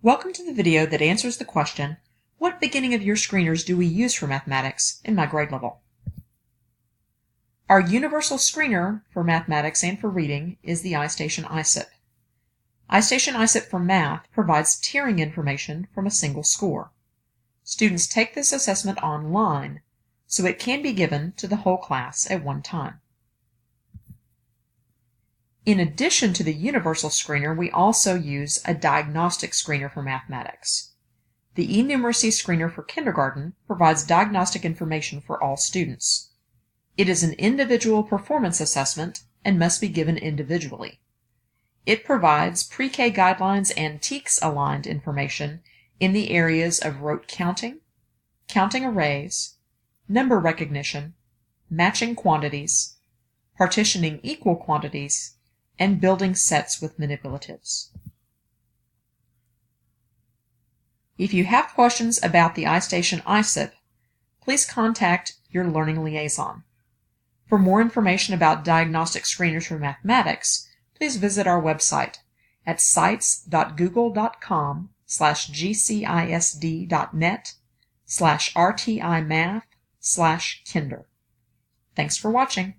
Welcome to the video that answers the question, what beginning of year screeners do we use for mathematics in my grade level? Our universal screener for mathematics and for reading is the iStation iSIP. iStation iSIP for math provides tiering information from a single score. Students take this assessment online, so it can be given to the whole class at one time. In addition to the universal screener, we also use a diagnostic screener for mathematics. The eNumeracy screener for kindergarten provides diagnostic information for all students. It is an individual performance assessment and must be given individually. It provides pre-K guidelines and TEKS-aligned information in the areas of rote counting, counting arrays, number recognition, matching quantities, partitioning equal quantities, and building sets with manipulatives. If you have questions about the iStation iSIP, please contact your learning liaison. For more information about diagnostic screeners for mathematics, please visit our website at sites.google.com/gcisd.net/rtimath/kinder. Thanks for watching.